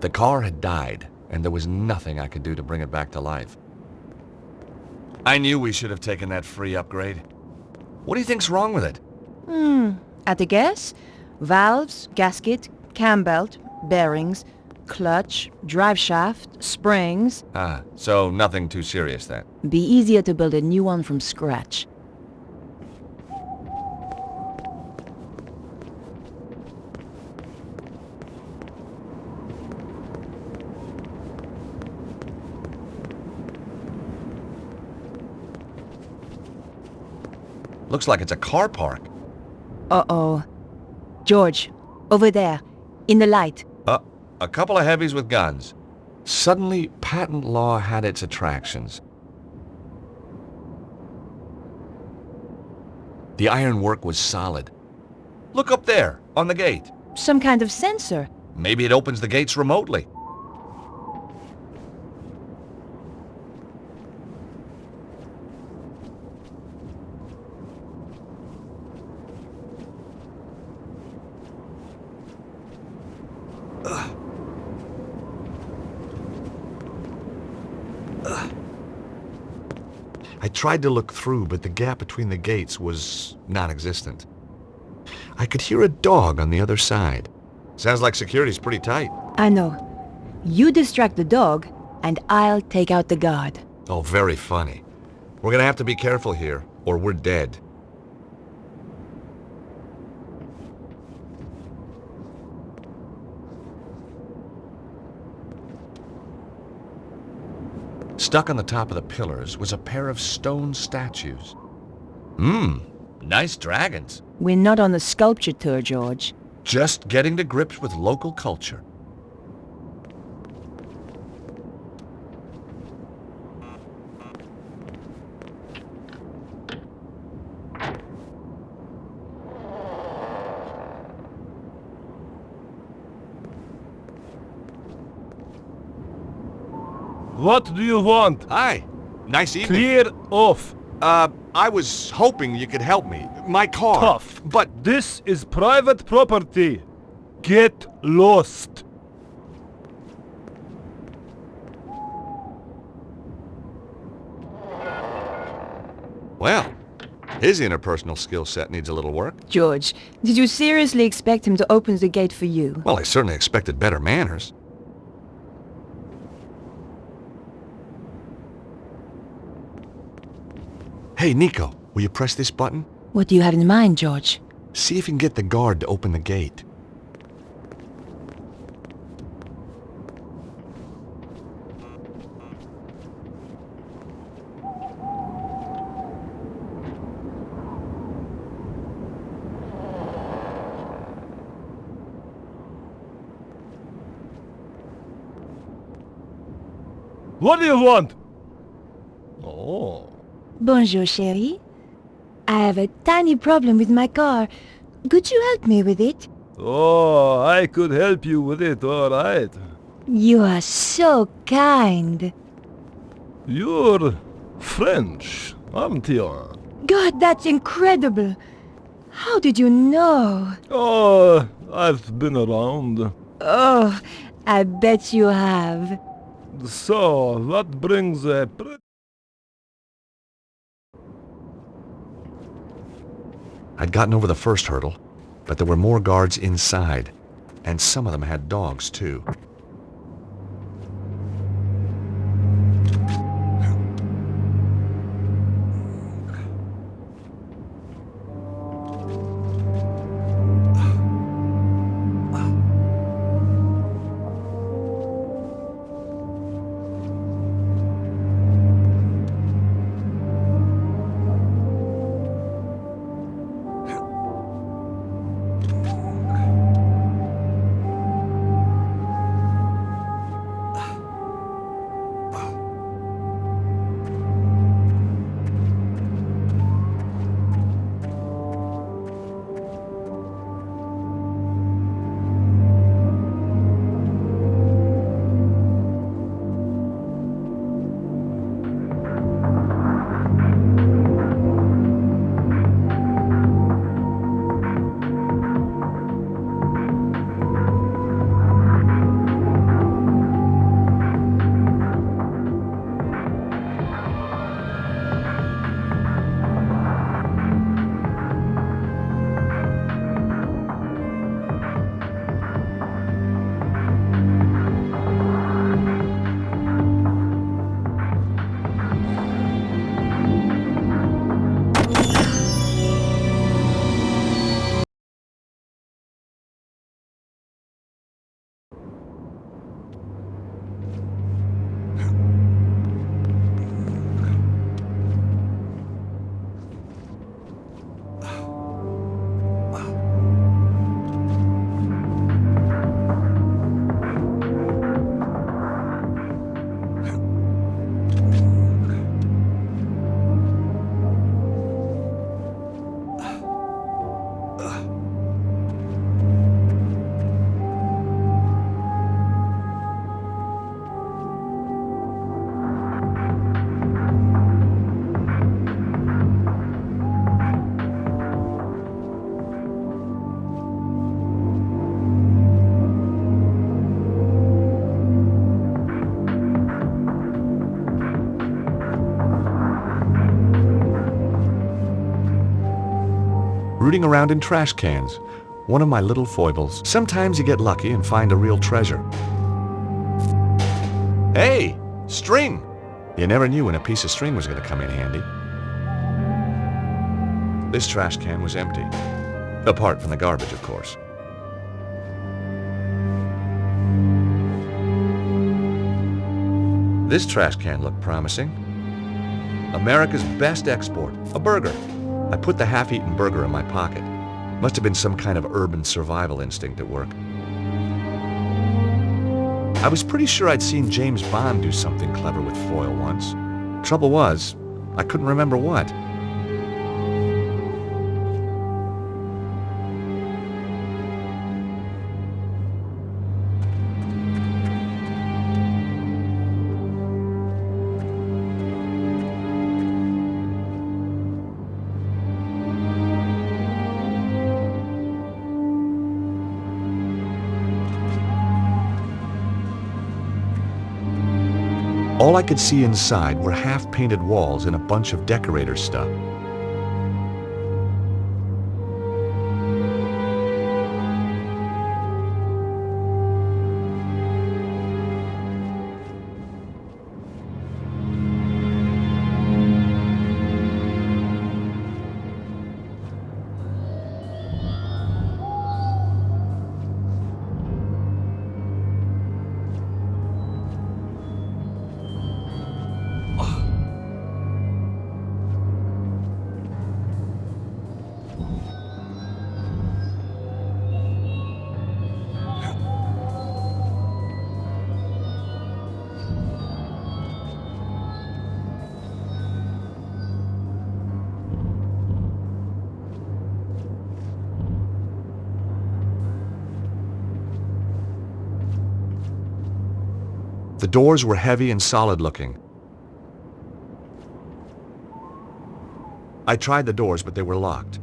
The car had died, and there was nothing I could do to bring it back to life. I knew we should have taken that free upgrade. What do you think's wrong with it? At a guess? Valves, gasket, cam belt, bearings, clutch, drive shaft, springs. Ah, so nothing too serious then. Be easier to build a new one from scratch. Looks like it's a car park. Uh-oh. George, over there, in the light. A couple of heavies with guns. Suddenly, patent law had its attractions. The ironwork was solid. Look up there, on the gate. Some kind of sensor. Maybe it opens the gates remotely. I tried to look through, but the gap between the gates was non-existent. I could hear a dog on the other side. Sounds like security's pretty tight. I know. You distract the dog, and I'll take out the guard. Oh, very funny. We're gonna have to be careful here, or we're dead. Stuck on the top of the pillars was a pair of stone statues. Nice dragons. We're not on the sculpture tour, George. Just getting to grips with local culture. What do you want? Hi. Nice evening. Clear off. I was hoping you could help me. My car. Tough. But This is private property. Get lost. well, his interpersonal skill set needs a little work. George, did you seriously expect him to open the gate for you? Well, I certainly expected better manners. Hey, Nico, will you press this button? What do you have in mind, George? See if you can get the guard to open the gate. What do you want? Oh. Bonjour, chérie. I have a tiny problem with my car. Could you help me with it? Oh, I could help you with it, all right. You are so kind. You're French, aren't you? God, that's incredible. How did you know? Oh, I've been around. Oh, I bet you have. So, what brings a... I'd gotten over the first hurdle, but there were more guards inside, and some of them had dogs, too. Rooting around in trash cans. One of my little foibles. Sometimes you get lucky and find a real treasure. Hey! String! You never knew when a piece of string was going to come in handy. This trash can was empty. Apart from the garbage, of course. This trash can looked promising. America's best export, a burger. I put the half-eaten burger in my pocket. Must have been some kind of urban survival instinct at work. I was pretty sure I'd seen James Bond do something clever with foil once. Trouble was, I couldn't remember what. All I could see inside were half-painted walls and a bunch of decorator stuff. The doors were heavy and solid-looking. I tried the doors, but they were locked.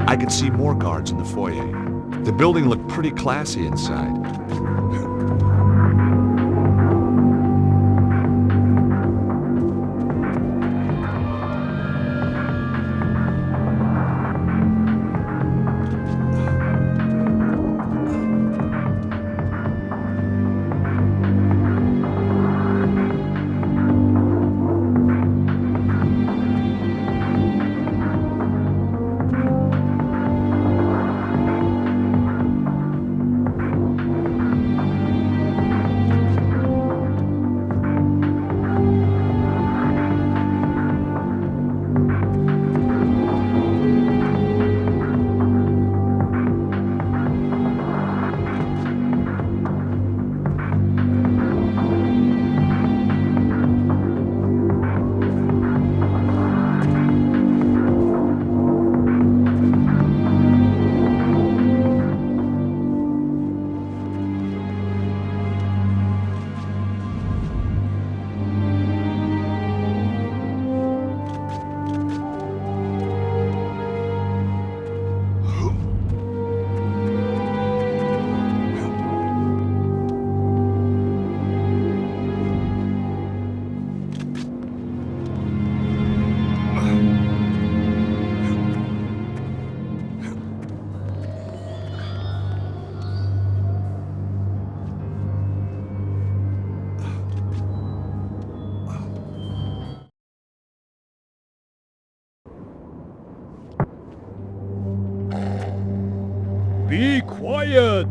I could see more guards in the foyer. The building looked pretty classy inside. Be quiet!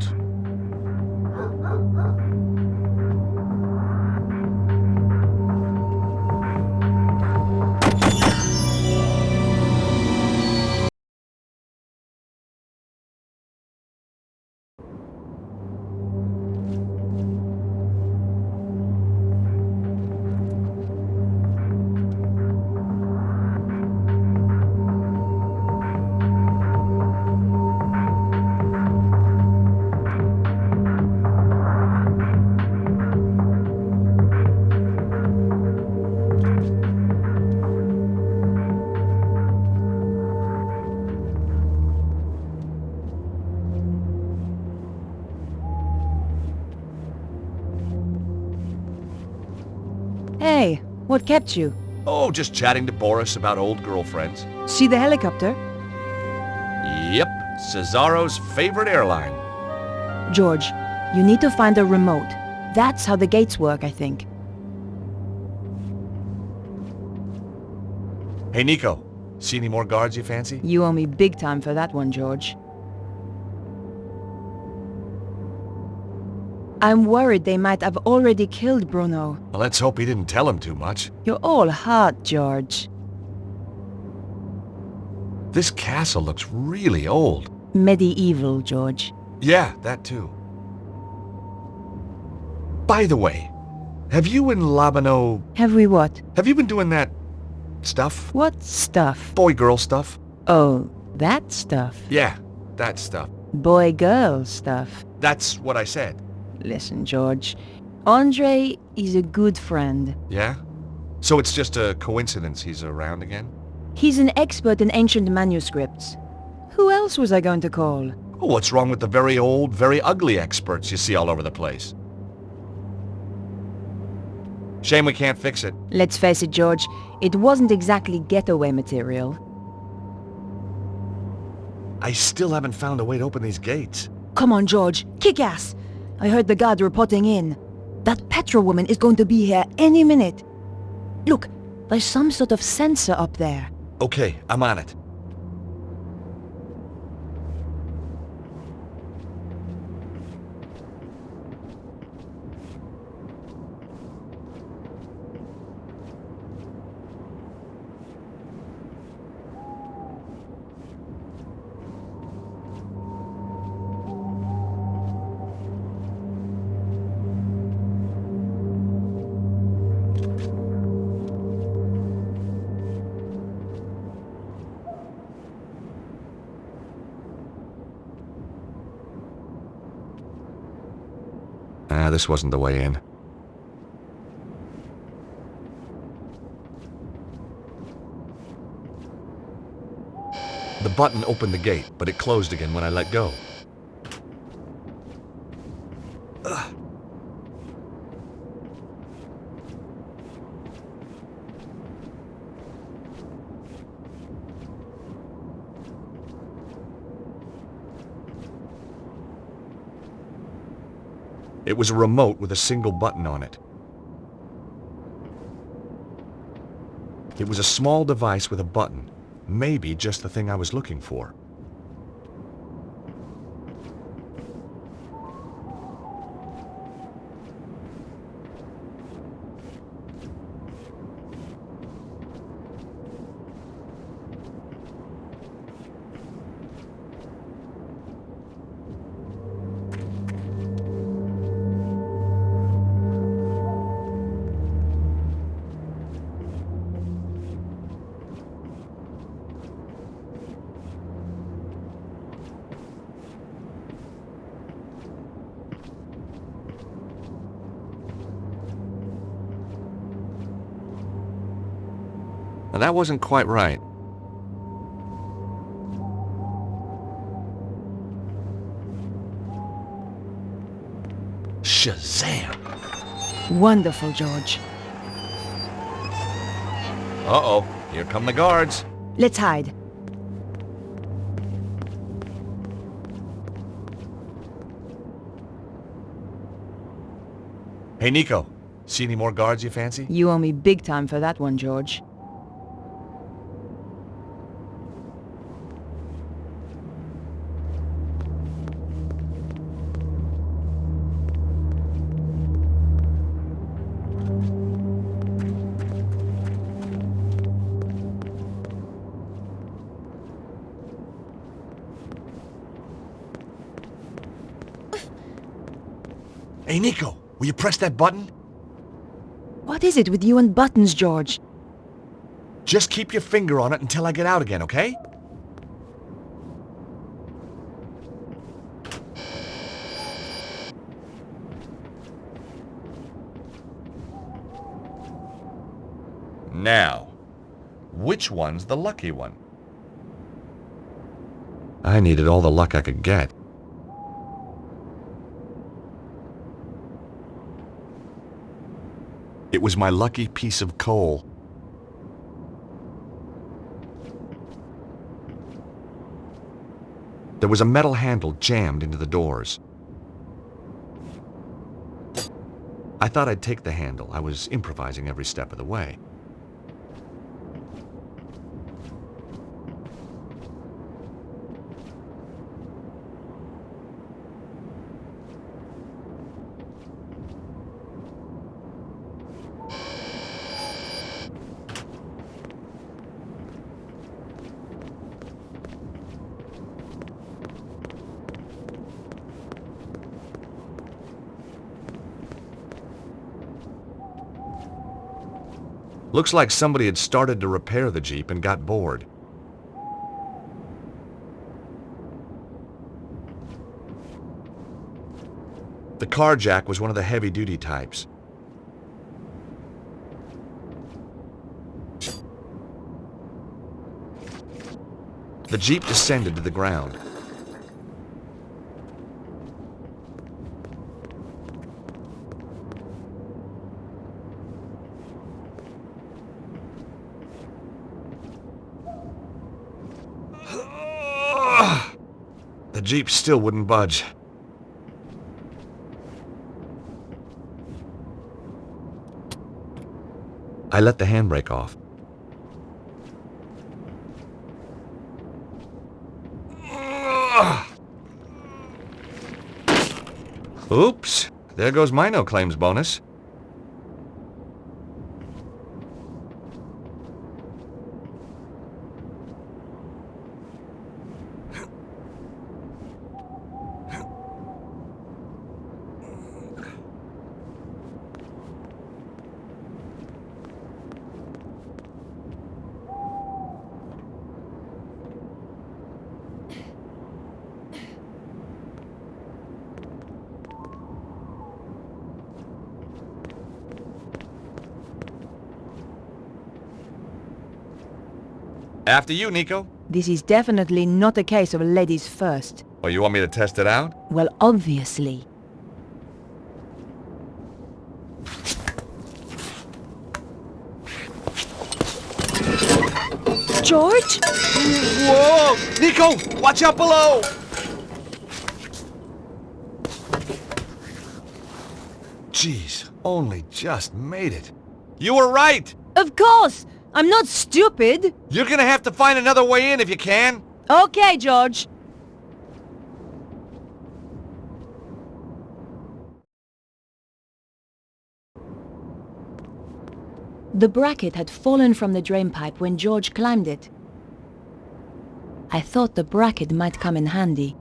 Hey, what kept you? Oh, just chatting to Boris about old girlfriends. See the helicopter? Yep, Cesaro's favorite airline. George, you need to find a remote. That's how the gates work, I think. Hey, Nico, see any more guards you fancy? You owe me big time for that one, George. I'm worried they might have already killed Bruno. Well, let's hope he didn't tell him too much. You're all heart, George. This castle looks really old. Medieval, George. Yeah, that too. By the way, have you and Labano... Have we what? Have you been doing that stuff? What stuff? Boy-girl stuff? Oh, that stuff. Yeah, that stuff. Boy-girl stuff. That's what I said. Listen, George. Andre is a good friend. Yeah? So it's just a coincidence he's around again? He's an expert in ancient manuscripts. Who else was I going to call? Oh, what's wrong with the very old, very ugly experts you see all over the place? Shame we can't fix it. Let's face it, George. It wasn't exactly getaway material. I still haven't found a way to open these gates. Come on, George. Kick ass! I heard the guard reporting in. That Petra woman is going to be here any minute. Look, there's some sort of sensor up there. Okay, I'm on it. This wasn't the way in. The button opened the gate, but it closed again when I let go. Ugh. It was a remote with a single button on it. It was a small device with a button. Maybe just the thing I was looking for. Now that wasn't quite right. Shazam! Wonderful, George. Uh-oh, here come the guards. Let's hide. Hey, Nico, see any more guards you fancy? You owe me big time for that one, George. Hey, Nico, will you press that button? What is it with you and buttons, George? Just keep your finger on it until I get out again, okay? Now, which one's the lucky one? I needed all the luck I could get. It was my lucky piece of coal. There was a metal handle jammed into the doors. I thought I'd take the handle. I was improvising every step of the way. Looks like somebody had started to repair the Jeep and got bored. The car jack was one of the heavy-duty types. The Jeep descended to the ground. The Jeep still wouldn't budge. I let the handbrake off. Oops, there goes my no-claims bonus. After you, Nico. This is definitely not a case of ladies first. Oh, you want me to test it out? Well, obviously. George? Whoa! Nico! Watch out below! Jeez, only just made it. You were right! Of course! I'm not stupid! You're gonna have to find another way in if you can. Okay, George. The bracket had fallen from the drainpipe when George climbed it. I thought the bracket might come in handy.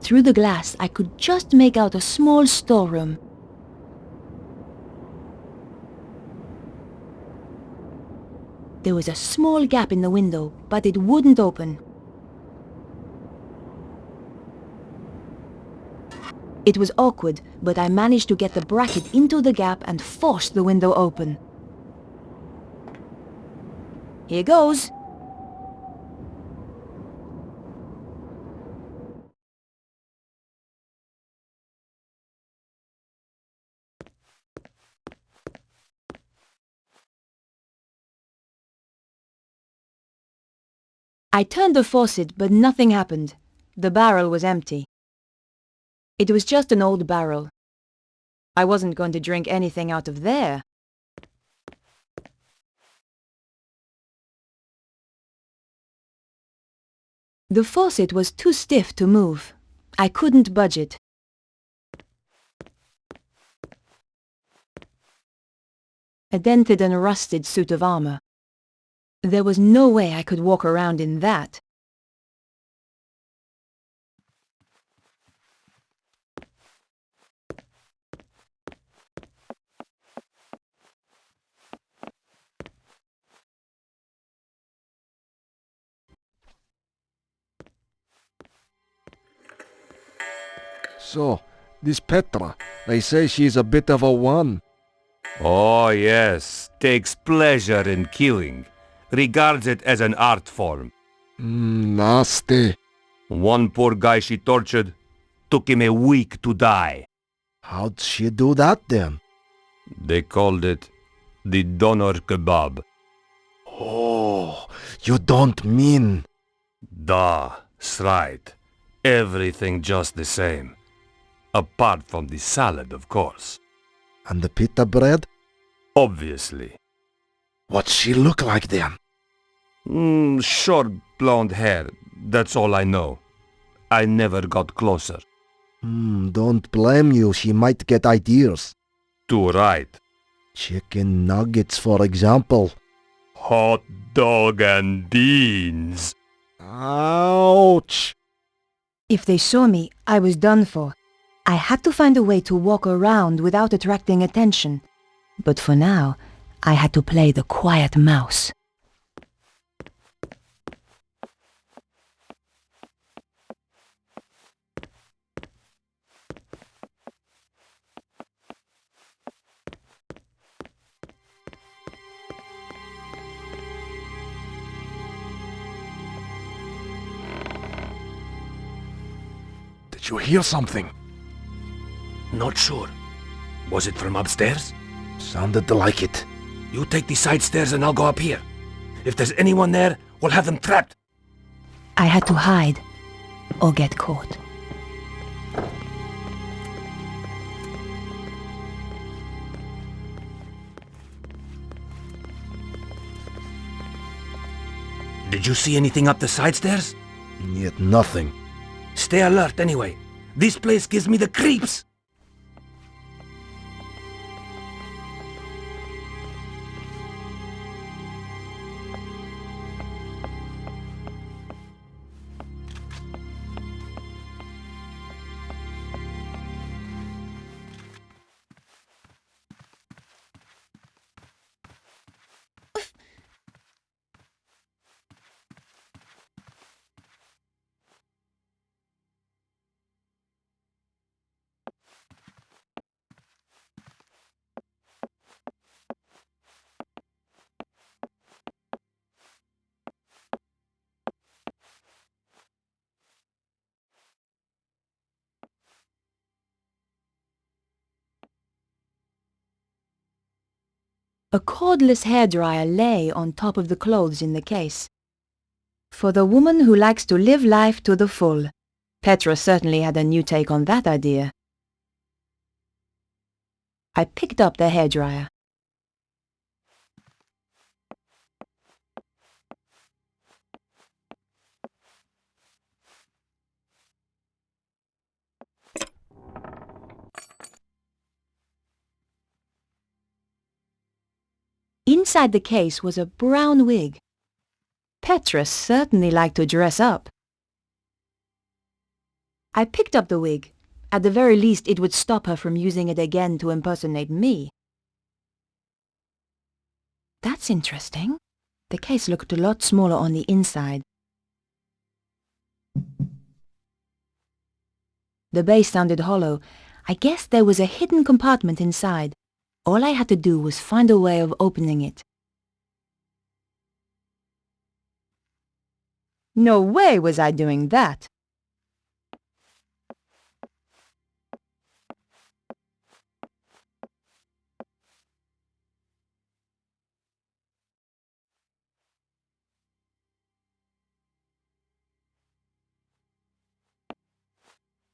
Through the glass, I could just make out a small storeroom. There was a small gap in the window, but it wouldn't open. It was awkward, but I managed to get the bracket into the gap and force the window open. Here goes. I turned the faucet, but nothing happened. The barrel was empty. It was just an old barrel. I wasn't going to drink anything out of there. The faucet was too stiff to move. I couldn't budge it. A dented and rusted suit of armor. There was no way I could walk around in that. So, this Petra, they say she's a bit of a one. Oh yes, takes pleasure in killing. Regards it as an art form. Nasty. One poor guy she tortured, took him a week to die. How'd she do that then? They called it the doner kebab. Oh, you don't mean... That's right. Everything just the same. Apart from the salad, of course. And the pita bread? Obviously. What'd she look like then? Short blonde hair, that's all I know. I never got closer. Don't blame you, she might get ideas. Too right. Chicken nuggets, for example. Hot dog and beans. Ouch! If they saw me, I was done for. I had to find a way to walk around without attracting attention. But for now, I had to play the quiet mouse. Did you hear something? Not sure. Was it from upstairs? Sounded like it. You take the side stairs and I'll go up here. If there's anyone there, we'll have them trapped. I had to hide or get caught. Did you see anything up the side stairs? Yet nothing. Stay alert anyway. This place gives me the creeps. A cordless hairdryer lay on top of the clothes in the case. For the woman who likes to live life to the full, Petra certainly had a new take on that idea. I picked up the hairdryer. Inside the case was a brown wig. Petra certainly liked to dress up. I picked up the wig. At the very least, it would stop her from using it again to impersonate me. That's interesting. The case looked a lot smaller on the inside. The base sounded hollow. I guess there was a hidden compartment inside. All I had to do was find a way of opening it. No way was I doing that.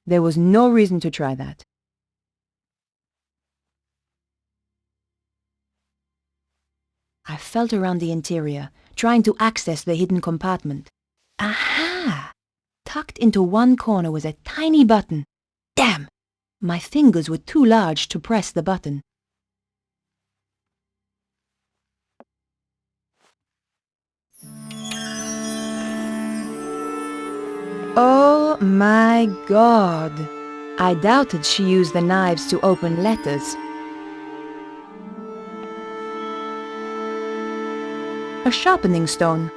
There was no reason to try that. I felt around the interior, trying to access the hidden compartment. Aha! Tucked into one corner was a tiny button. Damn! My fingers were too large to press the button. Oh my God! I doubted she used the knives to open letters. A sharpening stone.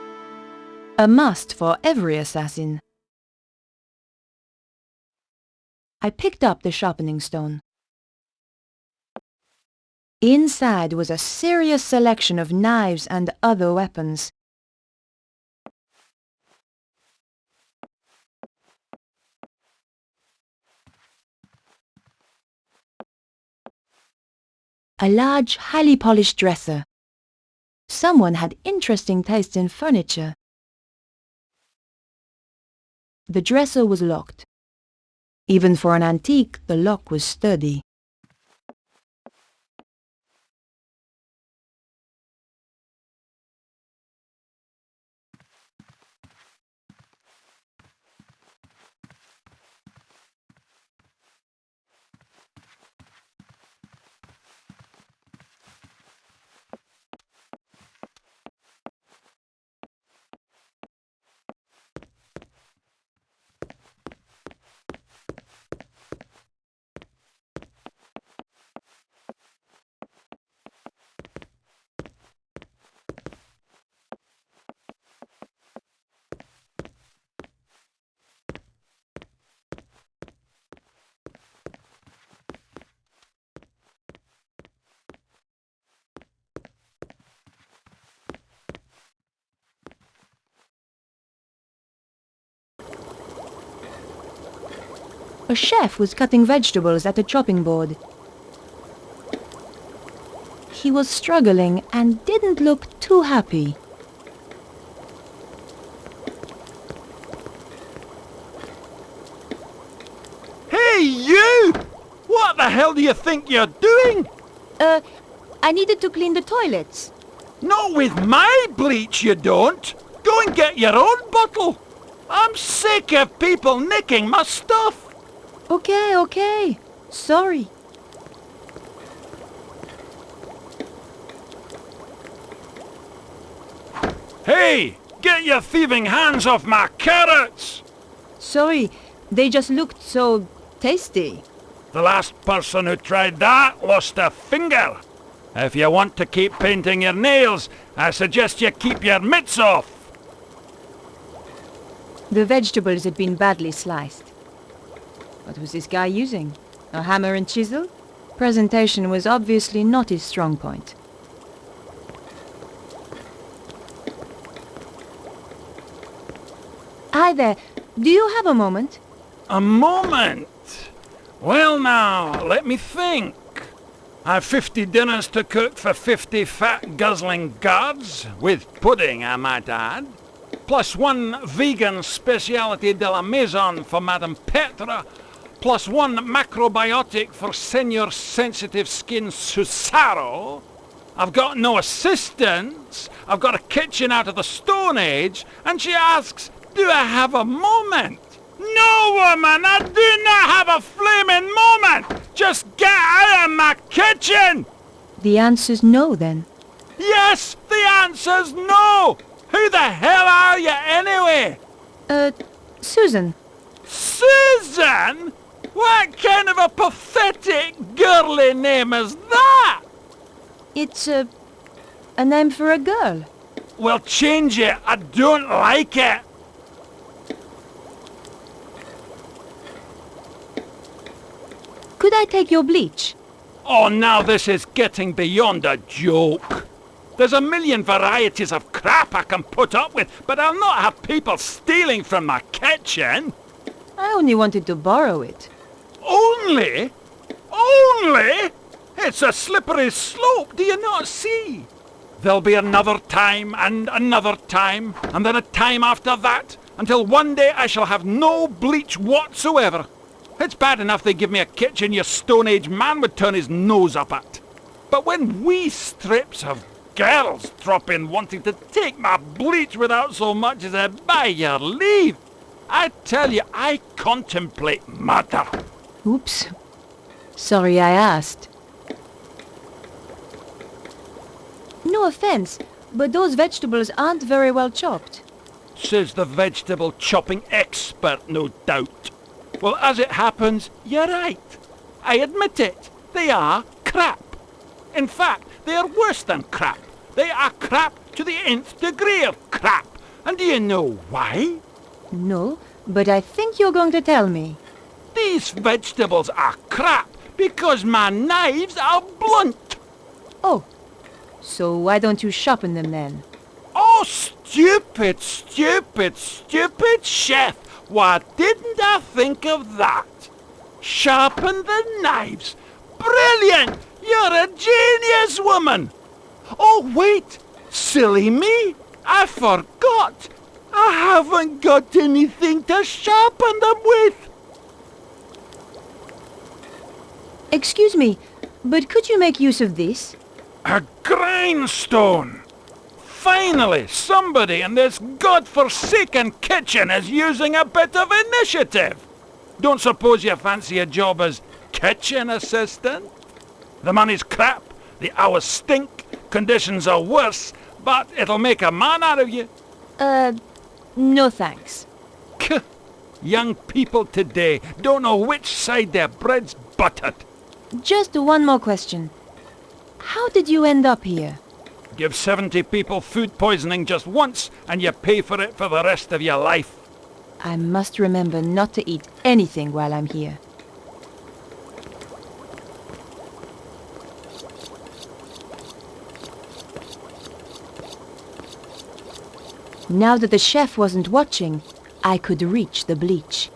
A must for every assassin. I picked up the sharpening stone. Inside was a serious selection of knives and other weapons. A large, highly polished dresser. Someone had interesting taste in furniture. The dresser was locked. Even for an antique, the lock was sturdy. A chef was cutting vegetables at a chopping board. He was struggling and didn't look too happy. Hey, you! What the hell do you think you're doing? I needed to clean the toilets. Not with my bleach, you don't. Go and get your own bottle. I'm sick of people nicking my stuff. Okay. Sorry. Hey, get your thieving hands off my carrots! Sorry, they just looked so tasty. The last person who tried that lost a finger. If you want to keep painting your nails, I suggest you keep your mitts off. The vegetables had been badly sliced. What was this guy using? A hammer and chisel? Presentation was obviously not his strong point. Hi there. Do you have a moment? A moment? Well now, let me think. I've 50 dinners to cook for 50 fat guzzling guards, with pudding I might add, plus one vegan speciality de la maison for Madame Petra, plus one macrobiotic for Senor Sensitive Skin Susaro. I've got no assistants, I've got a kitchen out of the Stone Age, and she asks, do I have a moment? No, woman, I do not have a flaming moment! Just get out of my kitchen! The answer's no, then. Yes, the answer's no! Who the hell are you, anyway? Susan. Susan? What kind of a pathetic, girly name is that? It's a name for a girl. Well, change it. I don't like it. Could I take your bleach? Oh, now this is getting beyond a joke. There's a million varieties of crap I can put up with, but I'll not have people stealing from my kitchen. I only wanted to borrow it. Only? Only? It's a slippery slope, do you not see? There'll be another time, and then a time after that, until one day I shall have no bleach whatsoever. It's bad enough they give me a kitchen your Stone Age man would turn his nose up at. But when wee strips of girls drop in wanting to take my bleach without so much as a by your leave, I tell you, I contemplate murder. Oops. Sorry I asked. No offense, but those vegetables aren't very well chopped. says the vegetable chopping expert, no doubt. Well, as it happens, you're right. I admit it. They are crap. In fact, they are worse than crap. They are crap to the nth degree of crap. And do you know why? No, but I think you're going to tell me. These vegetables are crap because my knives are blunt. Oh, so why don't you sharpen them then? Oh, stupid, stupid, stupid chef. Why didn't I think of that? Sharpen the knives. Brilliant! You're a genius, woman. Oh, wait. Silly me. I forgot. I haven't got anything to sharpen them with. Excuse me, but could you make use of this? A grindstone. Finally, somebody in this godforsaken kitchen is using a bit of initiative. Don't suppose you fancy a job as kitchen assistant? The money's crap, the hours stink, conditions are worse, but it'll make a man out of you. No thanks. Young people today don't know which side their bread's buttered. Just one more question. How did you end up here? Give 70 people food poisoning just once and you pay for it for the rest of your life. I must remember not to eat anything while I'm here. Now that the chef wasn't watching, I could reach the bleach.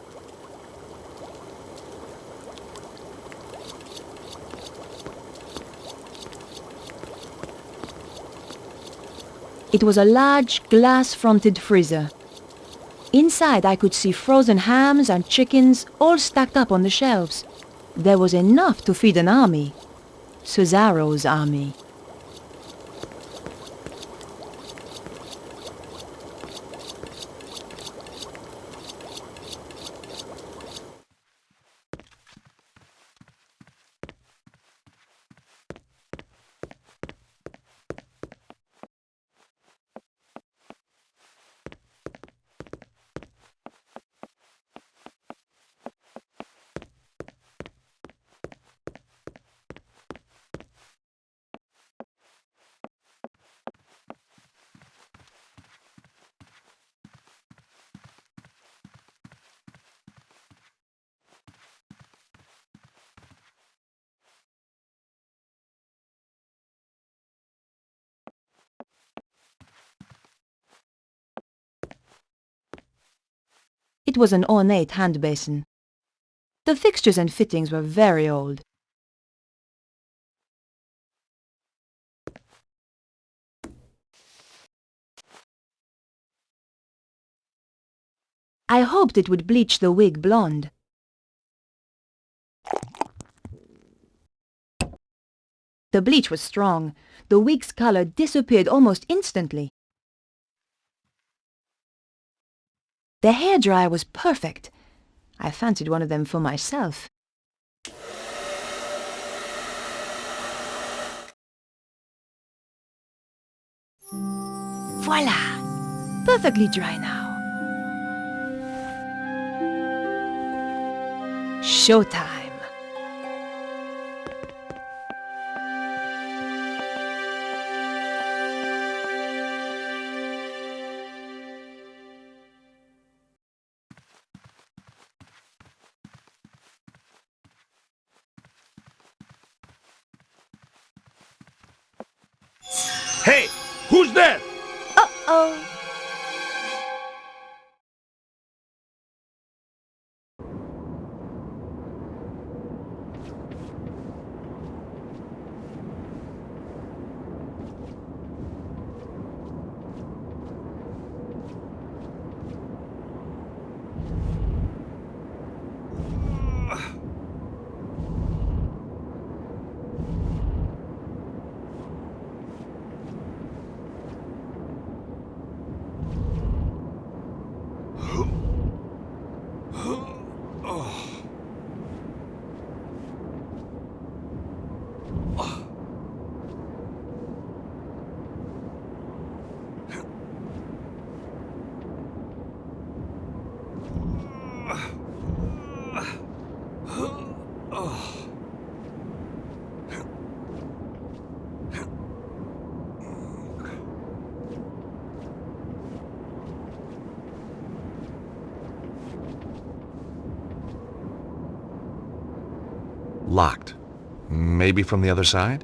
It was a large glass-fronted freezer. Inside I could see frozen hams and chickens all stacked up on the shelves. There was enough to feed an army. Cesaro's army. It was an ornate hand basin. The fixtures and fittings were very old. I hoped it would bleach the wig blonde. The bleach was strong. The wig's color disappeared almost instantly. The hairdryer was perfect. I fancied one of them for myself. Voila! Perfectly dry now. Showtime! Hey, who's there? Uh-oh! Locked. Maybe from the other side?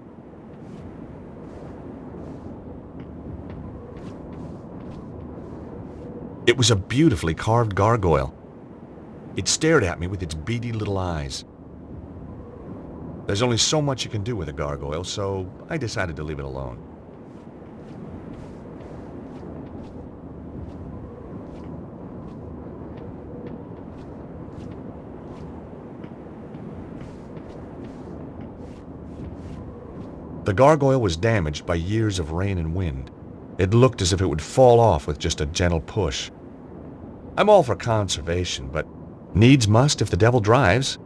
It was a beautifully carved gargoyle. It stared at me with its beady little eyes. There's only so much you can do with a gargoyle, so I decided to leave it alone. The gargoyle was damaged by years of rain and wind. It looked as if it would fall off with just a gentle push. I'm all for conservation, but needs must if the devil drives.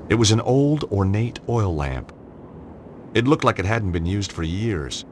It was an old, ornate oil lamp. It looked like it hadn't been used for years.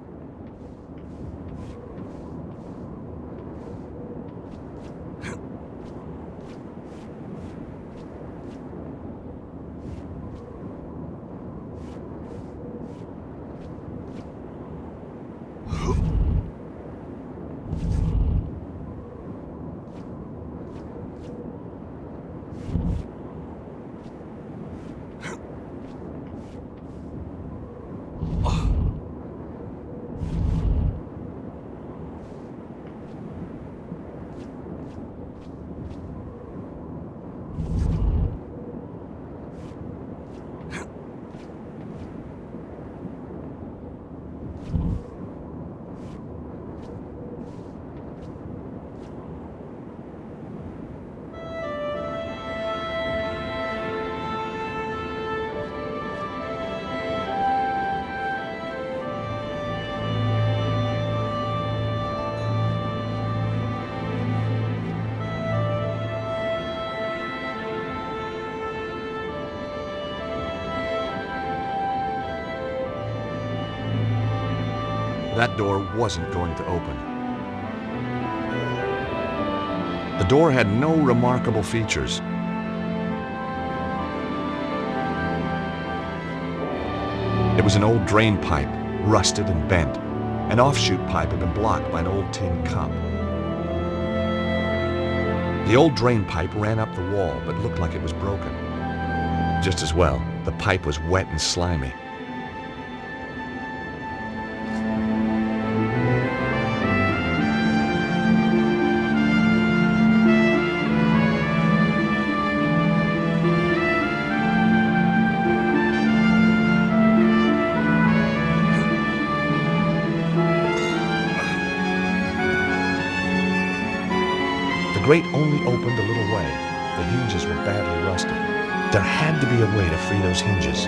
That door wasn't going to open. The door had no remarkable features. It was an old drain pipe, rusted and bent. An offshoot pipe had been blocked by an old tin cup. The old drain pipe ran up the wall, but looked like it was broken. Just as well, the pipe was wet and slimy. grate only opened a little way. The hinges were badly rusted. There had to be a way to free those hinges.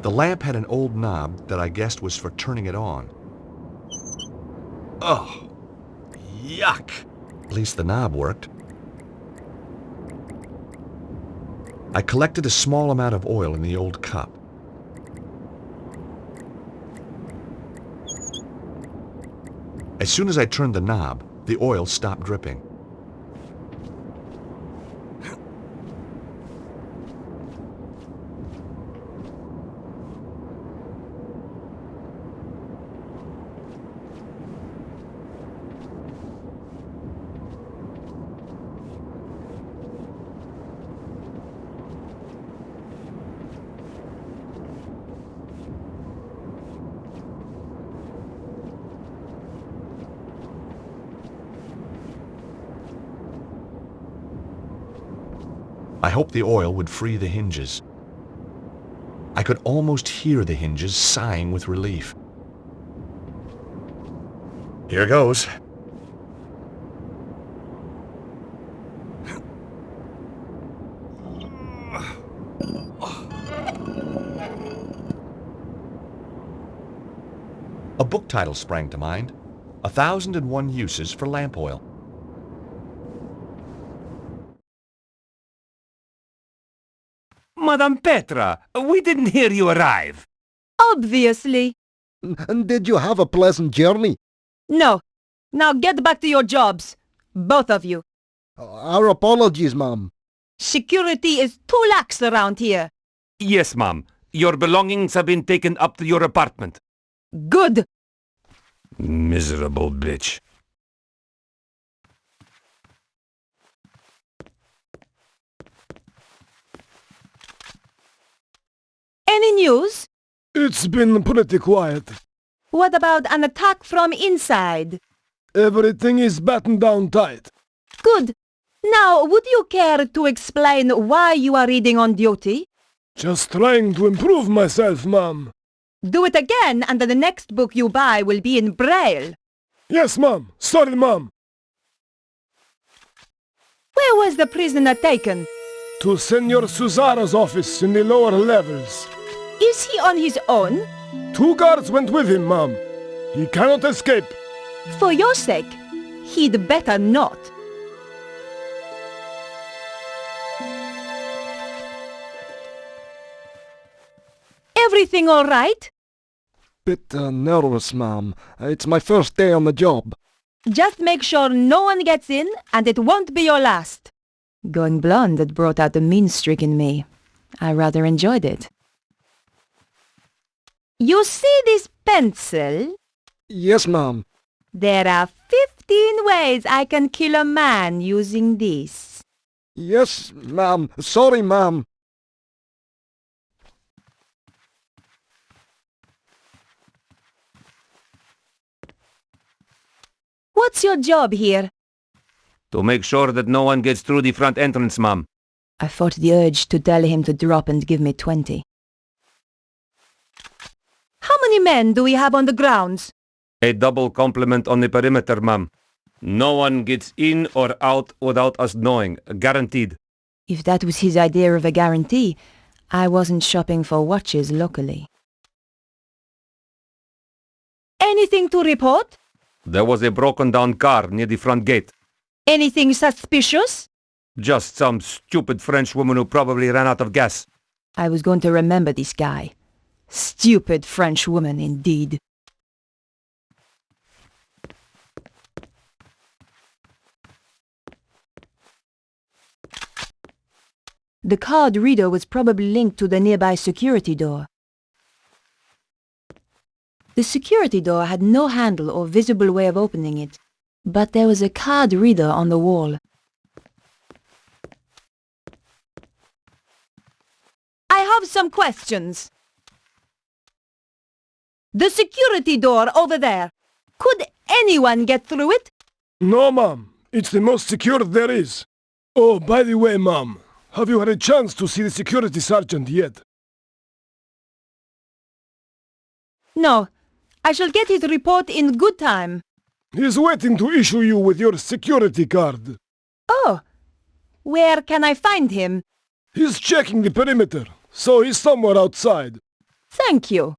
The lamp had an old knob that I guessed was for turning it on. Oh, yuck! At least the knob worked. I collected a small amount of oil in the old cup. As soon as I turned the knob, the oil stopped dripping. I hoped the oil would free the hinges. I could almost hear the hinges sighing with relief. Here goes. A book title sprang to mind. 1,001 Uses for Lamp Oil. Madame Petra, we didn't hear you arrive. Obviously. And did you have a pleasant journey? No. Now get back to your jobs. Both of you. Our apologies, ma'am. Security is too lax around here. Yes, ma'am. Your belongings have been taken up to your apartment. Good. Miserable bitch. Any news? It's been pretty quiet. What about an attack from inside? Everything is battened down tight. Good. Now, would you care to explain why you are reading on duty? Just trying to improve myself, ma'am. Do it again, and the next book you buy will be in Braille. Yes, ma'am. Sorry, ma'am. Where was the prisoner taken? To Senor Suzara's office in the lower levels. Is he on his own? 2 guards went with him, ma'am. He cannot escape. For your sake, he'd better not. Everything all right? Bit nervous, ma'am. It's my first day on the job. Just make sure no one gets in, and it won't be your last. Going blonde had brought out the mean streak in me. I rather enjoyed it. You see this pencil? Yes, ma'am. There are 15 ways I can kill a man using this. Yes, ma'am. Sorry, ma'am. What's your job here? To make sure that no one gets through the front entrance, ma'am. I fought the urge to tell him to drop and give me 20. How many men do we have on the grounds? A double complement on the perimeter, ma'am. No one gets in or out without us knowing. Guaranteed. If that was his idea of a guarantee, I wasn't shopping for watches locally. Anything to report? There was a broken down car near the front gate. Anything suspicious? Just some stupid French woman who probably ran out of gas. I was going to remember this guy. Stupid French woman, indeed. The card reader was probably linked to the nearby security door. The security door had no handle or visible way of opening it, but there was a card reader on the wall. I have some questions. The security door over there. Could anyone get through it? No, Mom. It's the most secure there is. Oh, by the way, Mom, have you had a chance to see the security sergeant yet? No. I shall get his report in good time. He's waiting to issue you with your security card. Oh. Where can I find him? He's checking the perimeter, so he's somewhere outside. Thank you.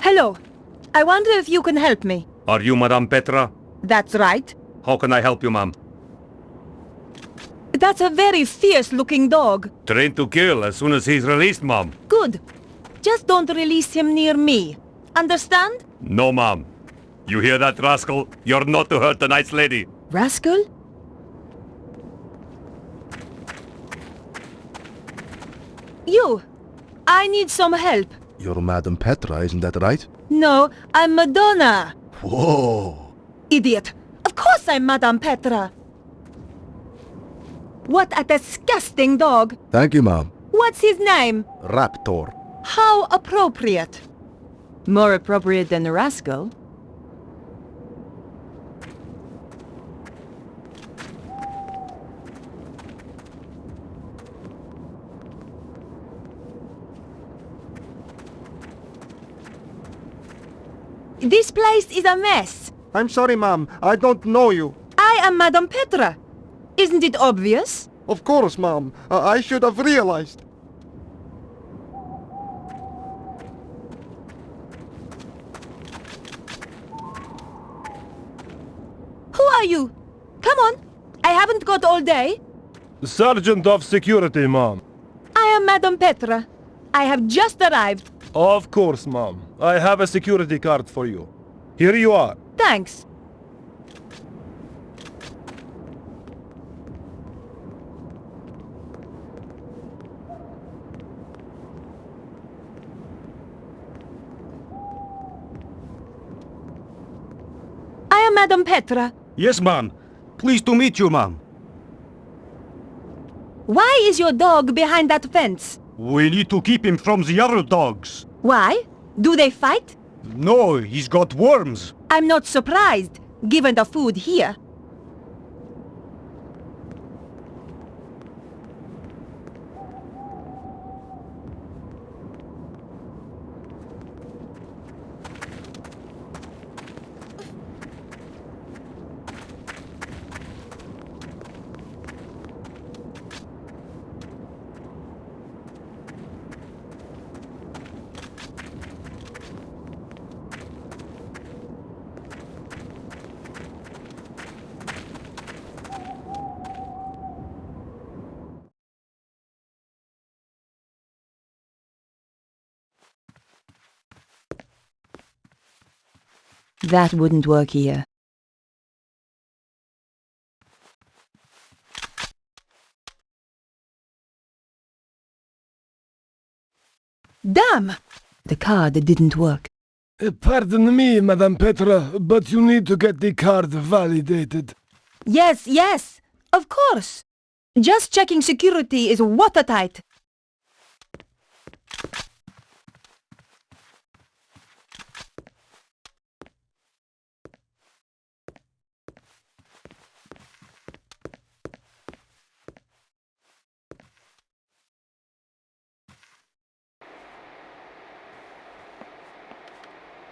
Hello. I wonder if you can help me. Are you Madame Petra? That's right. How can I help you, ma'am? That's a very fierce-looking dog. Trained to kill as soon as he's released, ma'am. Good. Just don't release him near me. Understand? No, ma'am. You hear that, rascal? You're not to hurt the nice lady. Rascal? You! I need some help. You're Madame Petra, isn't that right? No, I'm Madonna. Whoa! Idiot! Of course I'm Madame Petra. What a disgusting dog. Thank you, Mom. What's his name? Raptor. How appropriate. More appropriate than a rascal. This place is a mess. I'm sorry, Mom. I don't know you. I am Madame Petra. Isn't it obvious? Of course, Mom. I should have realized. Who are you? Come on. I haven't got all day. Sergeant of Security, Mom. I am Madame Petra. I have just arrived. Of course, Mom. I have a security card for you. Here you are. Thanks. I am Madame Petra. Yes, ma'am. Pleased to meet you, ma'am. Why is your dog behind that fence? We need to keep him from the other dogs. Why? Do they fight? No, he's got worms. I'm not surprised, given the food here. That wouldn't work here. Damn! The card didn't work. Pardon me, Madame Petra, but you need to get the card validated. Yes, of course. Just checking security is watertight.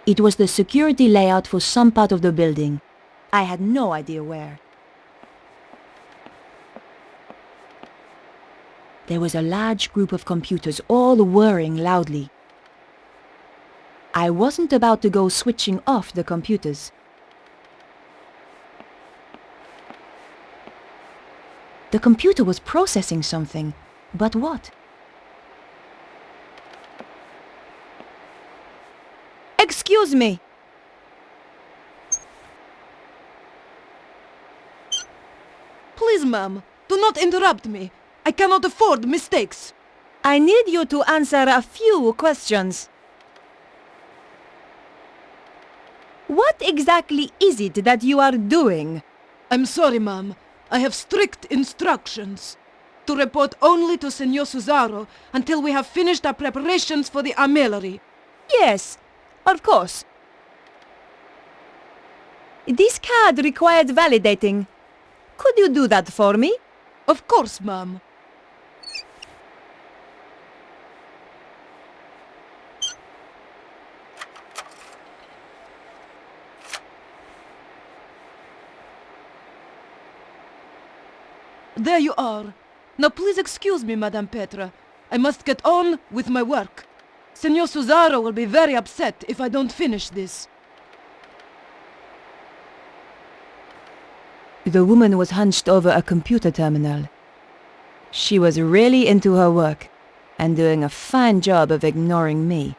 It was the security layout for some part of the building. I had no idea where. There was a large group of computers all whirring loudly. I wasn't about to go switching off the computers. The computer was processing something. But what? Excuse me! Please, ma'am, do not interrupt me. I cannot afford mistakes. I need you to answer a few questions. What exactly is it that you are doing? I'm sorry, ma'am. I have strict instructions. To report only to Senor Cesaro until we have finished our preparations for the armillery. Yes, of course. This card required validating. Could you do that for me? Of course, ma'am. There you are. Now please excuse me, Madame Petra. I must get on with my work. Senor Cesaro will be very upset if I don't finish this. The woman was hunched over a computer terminal. She was really into her work, and doing a fine job of ignoring me.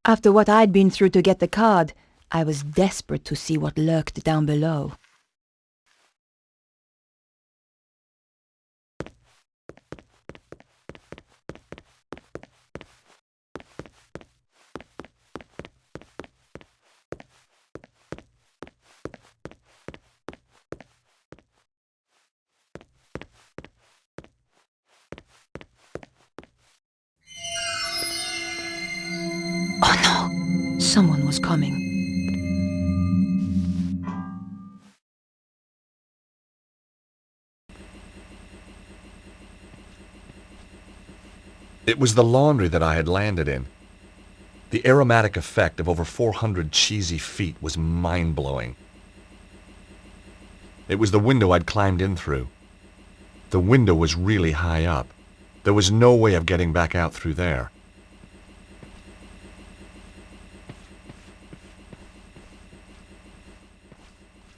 After what I'd been through to get the card, I was desperate to see what lurked down below. Oh no! Someone was coming. It was the laundry that I had landed in. The aromatic effect of over 400 cheesy feet was mind-blowing. It was the window I'd climbed in through. The window was really high up. There was no way of getting back out through there.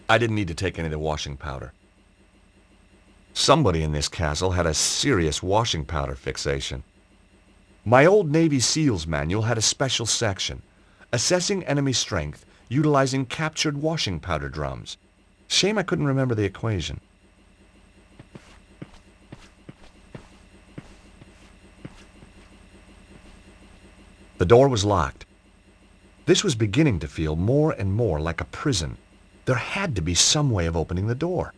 I didn't need to take any of the washing powder. Somebody in this castle had a serious washing powder fixation. My old Navy SEALs manual had a special section, assessing enemy strength utilizing captured washing powder drums. Shame I couldn't remember the equation. The door was locked. This was beginning to feel more and more like a prison. There had to be some way of opening the door.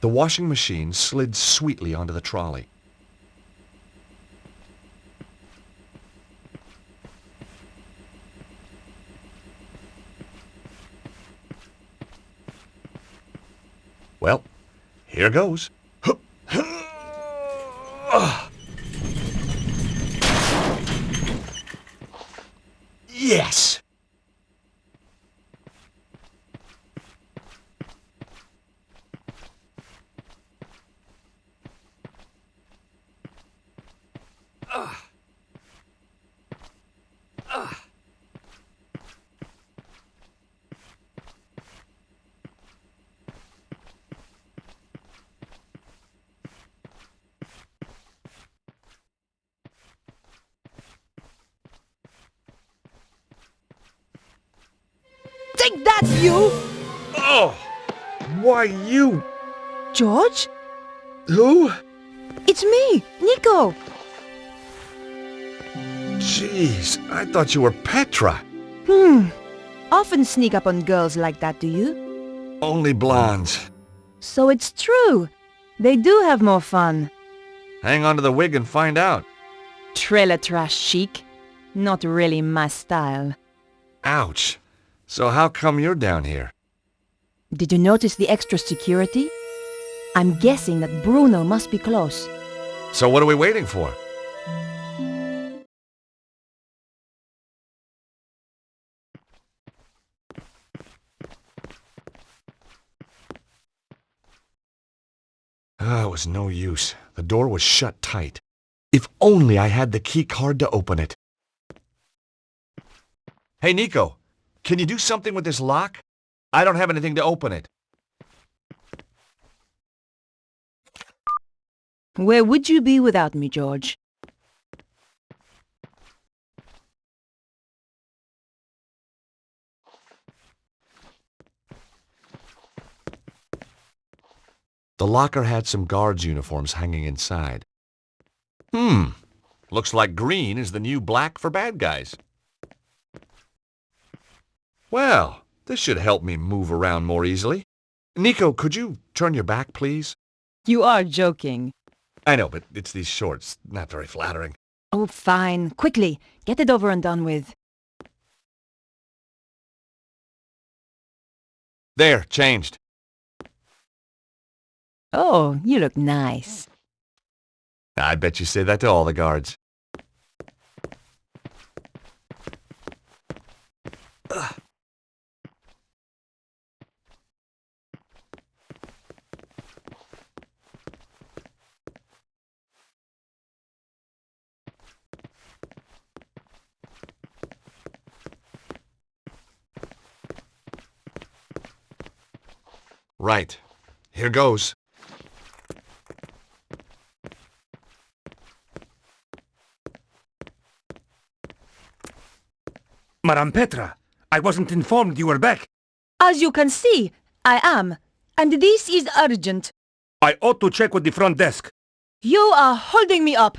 The washing machine slid sweetly onto the trolley. Well, here goes. Yes! That's you! Oh! Why you? George? Who? It's me, Nico. Jeez, I thought you were Petra. Often sneak up on girls like that, do you? Only blondes. So it's true. They do have more fun. Hang on to the wig and find out. Trailer trash chic. Not really my style. Ouch. So how come you're down here? Did you notice the extra security? I'm guessing that Bruno must be close. So what are we waiting for? It was no use. The door was shut tight. If only I had the key card to open it. Hey, Nico, can you do something with this lock? I don't have anything to open it. Where would you be without me, George? The locker had some guards' uniforms hanging inside. Looks like green is the new black for bad guys. Well, this should help me move around more easily. Nico, could you turn your back, please? You are joking. I know, but it's these shorts. Not very flattering. Oh, fine. Quickly, get it over and done with. There, changed. Oh, you look nice. I bet you say that to all the guards. Right. Here goes. Madame Petra, I wasn't informed you were back. As you can see, I am. And this is urgent. I ought to check with the front desk. You are holding me up.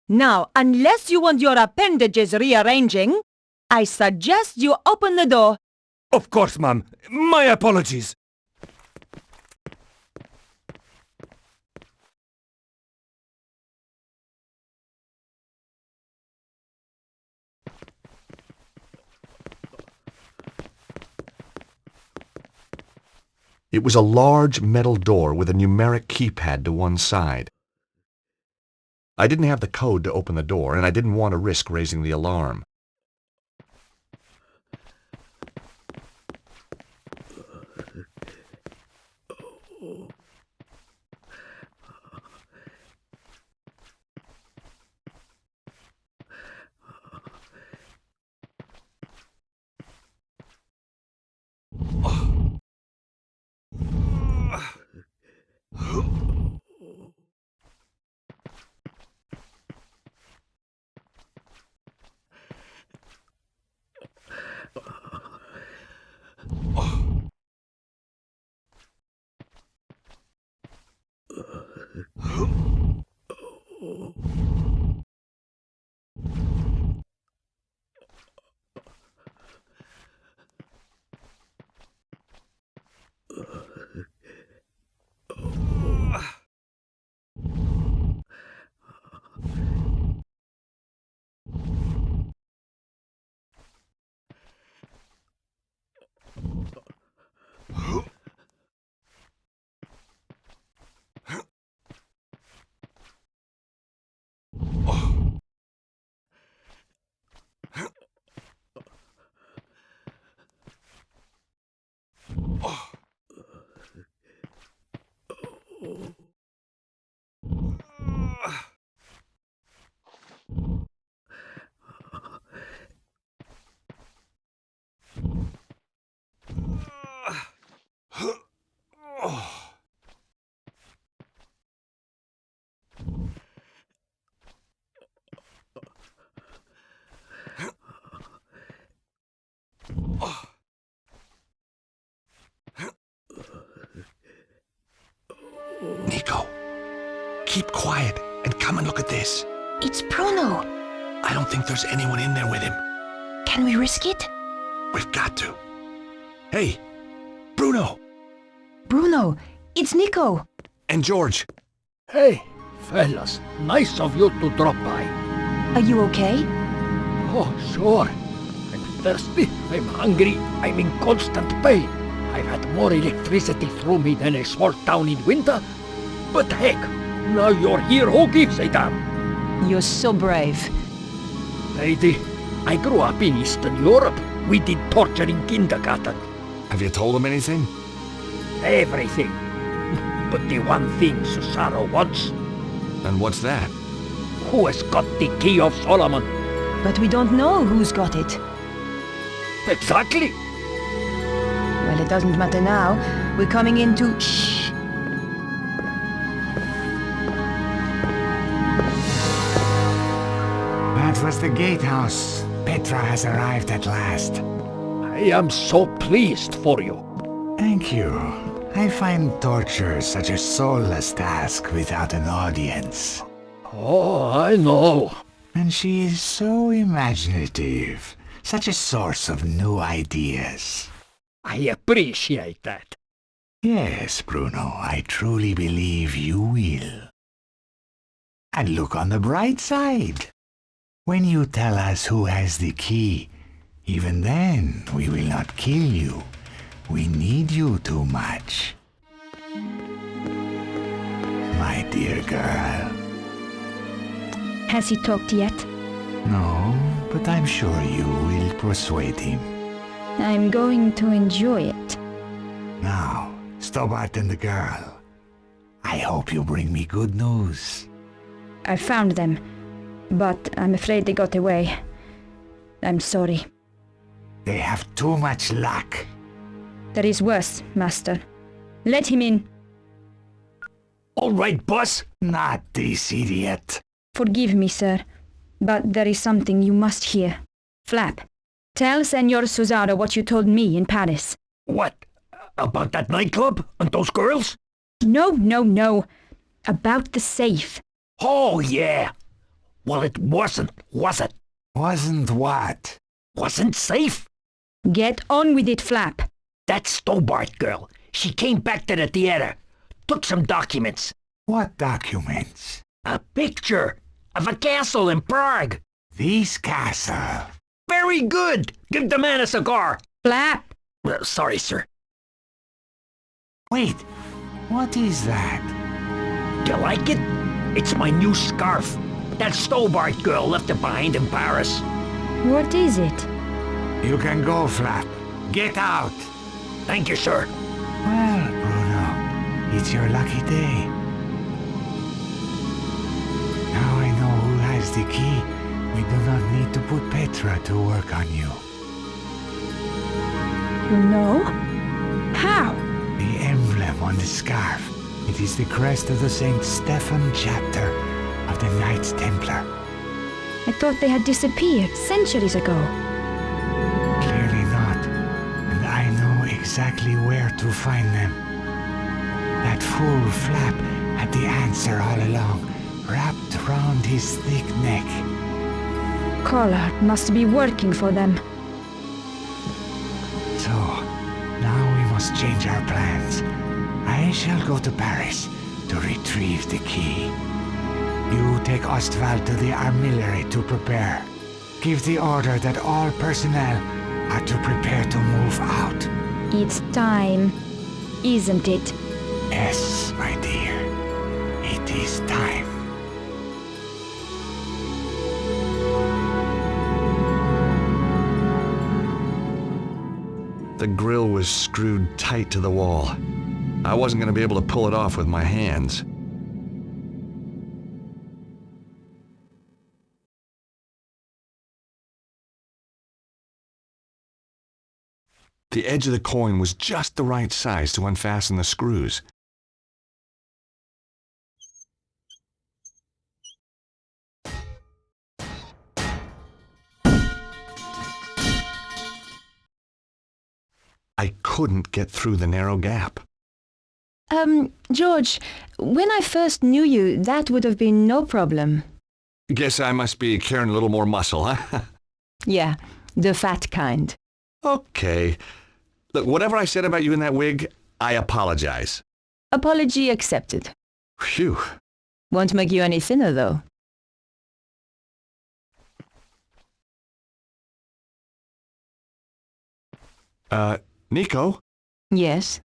Now, unless you want your appendages rearranging, I suggest you open the door. Of course, ma'am. My apologies. It was a large metal door with a numeric keypad to one side. I didn't have the code to open the door, and I didn't want to risk raising the alarm. Nico. Keep quiet and come and look at this. It's Bruno. I don't think there's anyone in there with him. Can we risk it? We've got to. Hey, Bruno Bruno, it's Nico. and George. Hey, fellas, nice of you to drop by. Are you okay? Oh, sure. I'm thirsty, I'm hungry, I'm in constant pain. I've had more electricity through me than a small town in winter. But heck, now you're here, who gives a damn? You're so brave. Lady, I grew up in Eastern Europe. We did torture in kindergarten. Have you told him anything? Everything. But the one thing Cesaro wants, And what's that? who has got the key of Solomon? But we don't know who's got it. Exactly. Well, it doesn't matter now. We're coming into... Shh. That was the gatehouse. Petra has arrived at last. I am so pleased for you. Thank you. I find torture such a soulless task without an audience. Oh, I know. And she is so imaginative. Such a source of new ideas. I appreciate that. Yes, Bruno, I truly believe you will. And look on the bright side. When you tell us who has the key, even then we will not kill you. We need you too much. My dear girl. Has he talked yet? No, but I'm sure you will persuade him. I'm going to enjoy it. Now, Stobart and the girl. I hope you bring me good news. I found them, but I'm afraid they got away. I'm sorry. They have too much luck. There is worse, Master. Let him in. All right, boss. Not this idiot. Forgive me, sir, but there is something you must hear. Flap, tell Senor Cesaro what you told me in Paris. What? About that nightclub and those girls? No. About the safe. Oh, yeah. Well, it wasn't, was it? Wasn't what? Wasn't safe? Get on with it, Flap. That Stobart girl, she came back to the theater, took some documents. What documents? A picture of a castle in Prague. This castle. Very good. Give the man a cigar. Flap. Sorry, sir. Wait, what is that? Do you like it? It's my new scarf. That Stobart girl left it behind in Paris. What is it? You can go, Flap. Get out. Thank you, sir. Well, Bruno, it's your lucky day. Now I know who has the key. We do not need to put Petra to work on you. No? How? The emblem on the scarf. It is the crest of the St. Stephen chapter of the Knights Templar. I thought they had disappeared centuries ago. Clearly not. And I know exactly where to find them. That fool Flap had the answer all along, wrapped round his thick neck. Collard must be working for them. So, now we must change our plans. I shall go to Paris to retrieve the key. You take Ostwald to the armillery to prepare. Give the order that all personnel are to prepare to move out. It's time, isn't it? Yes, my dear. It is time. The grill was screwed tight to the wall. I wasn't going to be able to pull it off with my hands. The edge of the coin was just the right size to unfasten the screws. I couldn't get through the narrow gap. George, when I first knew you, that would have been no problem. Guess I must be carrying a little more muscle, huh? Yeah, the fat kind. Okay. Look, whatever I said about you in that wig, I apologize. Apology accepted. Phew. Won't make you any thinner, though. Nico? Yes?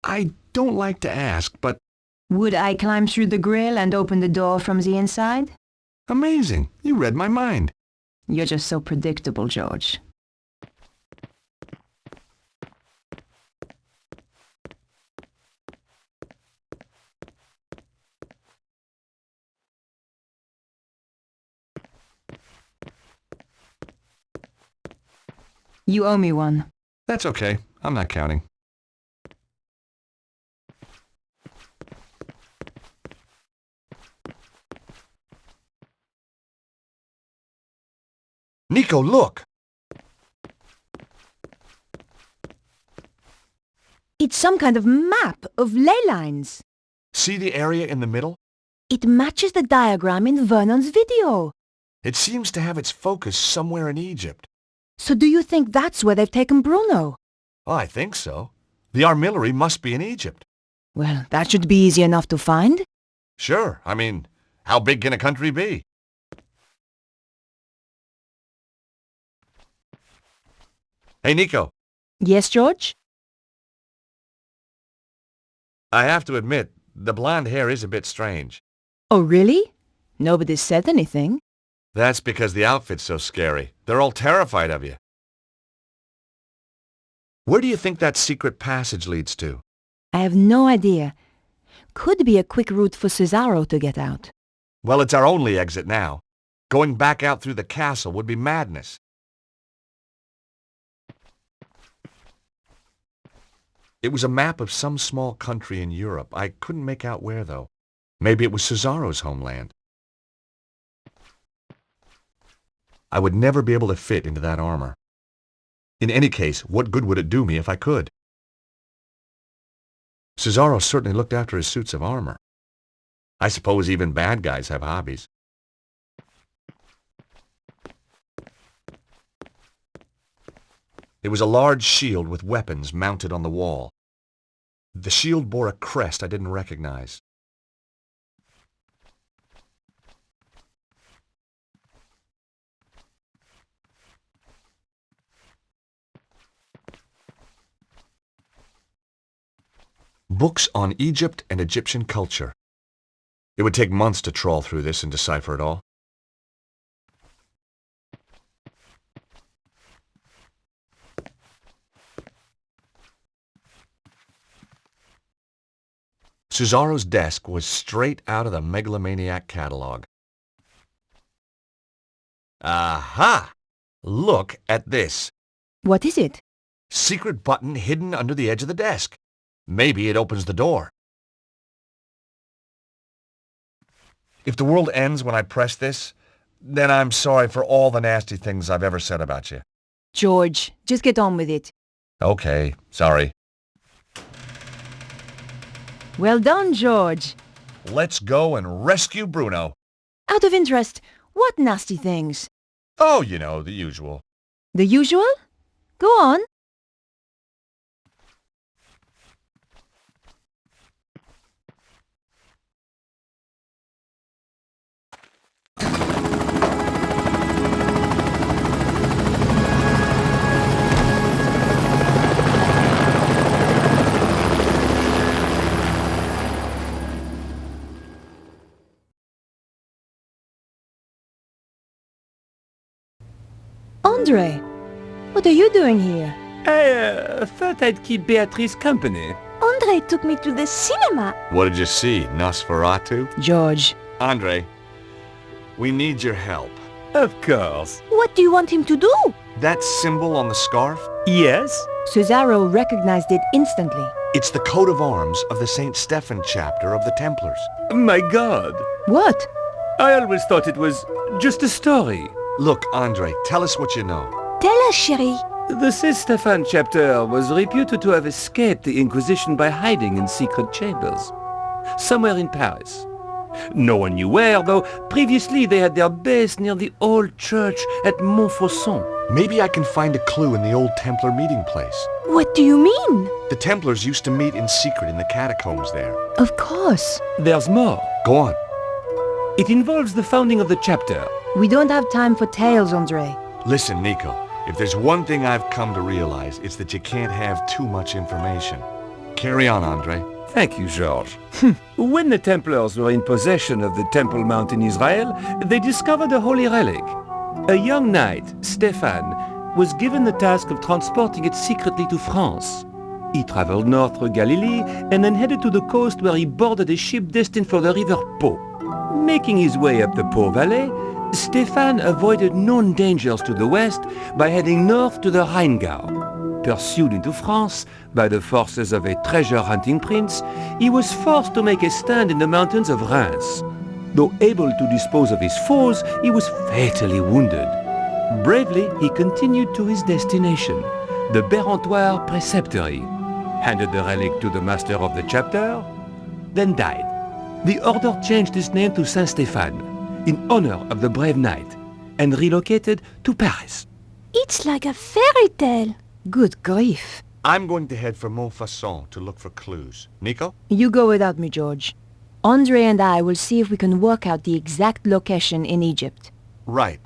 I don't like to ask, but... Would I climb through the grill and open the door from the inside? Amazing. You read my mind. You're just so predictable, George. You owe me one. That's okay. I'm not counting. Nico, look! It's some kind of map of ley lines. See the area in the middle? It matches the diagram in Vernon's video. It seems to have its focus somewhere in Egypt. So do you think that's where they've taken Bruno? Oh, I think so. The armillary must be in Egypt. Well, that should be easy enough to find. Sure. I mean, how big can a country be? Hey, Nico. Yes, George? I have to admit, the blonde hair is a bit strange. Oh, really? Nobody said anything. That's because the outfit's so scary. They're all terrified of you. Where do you think that secret passage leads to? I have no idea. Could be a quick route for Cesaro to get out. Well, it's our only exit now. Going back out through the castle would be madness. It was a map of some small country in Europe. I couldn't make out where, though. Maybe it was Cesaro's homeland. I would never be able to fit into that armor. In any case, what good would it do me if I could? Cesaro certainly looked after his suits of armor. I suppose even bad guys have hobbies. It was a large shield with weapons mounted on the wall. The shield bore a crest I didn't recognize. Books on Egypt and Egyptian culture. It would take months to trawl through this and decipher it all. Cesaro's desk was straight out of the megalomaniac catalog. Aha! Look at this. What is it? Secret button hidden under the edge of the desk. Maybe it opens the door. If the world ends when I press this, then I'm sorry for all the nasty things I've ever said about you. George, just get on with it. Okay, sorry. Well done, George. Let's go and rescue Bruno. Out of interest, what nasty things? Oh, you know, the usual. The usual? Go on. Andre, what are you doing here? I thought I'd keep Beatrice company. Andre took me to the cinema. What did you see, Nosferatu? George. Andre, we need your help. Of course. What do you want him to do? That symbol on the scarf? Yes? Cesaro recognized it instantly. It's the coat of arms of the St. Stephen chapter of the Templars. My God. What? I always thought it was just a story. Look, Andre, tell us what you know. Tell us, chérie. The Saint-Stéphane chapter was reputed to have escaped the Inquisition by hiding in secret chambers, somewhere in Paris. No one knew where, though previously they had their base near the old church at Montfaucon. Maybe I can find a clue in the old Templar meeting place. What do you mean? The Templars used to meet in secret in the catacombs there. Of course. There's more. Go on. It involves the founding of the chapter. We don't have time for tales, Andre. Listen, Nico, if there's one thing I've come to realize, it's that you can't have too much information. Carry on, Andre. Thank you, George. When the Templars were in possession of the Temple Mount in Israel, they discovered a holy relic. A young knight, Stéphane, was given the task of transporting it secretly to France. He traveled north through Galilee and then headed to the coast where he boarded a ship destined for the river Po. Making his way up the Po Valley, Stéphane avoided known dangers to the west by heading north to the Rheingau. Pursued into France by the forces of a treasure-hunting prince, he was forced to make a stand in the mountains of Reims. Though able to dispose of his foes, he was fatally wounded. Bravely, he continued to his destination, the Bérentoire Preceptory, handed the relic to the master of the chapter, then died. The order changed its name to Saint-Stéphane, in honor of the brave knight, and relocated to Paris. It's like a fairy tale. Good grief. I'm going to head for Montfaucon to look for clues. Nico? You go without me, George. Andre and I will see if we can work out the exact location in Egypt. Right.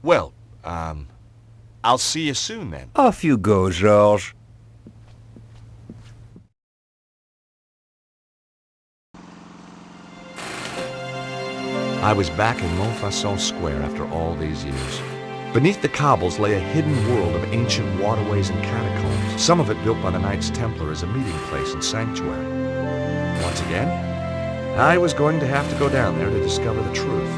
Well, I'll see you soon then. Off you go, George. I was back in Montfaucon Square after all these years. Beneath the cobbles lay a hidden world of ancient waterways and catacombs, some of it built by the Knights Templar as a meeting place and sanctuary. Once again, I was going to have to go down there to discover the truth.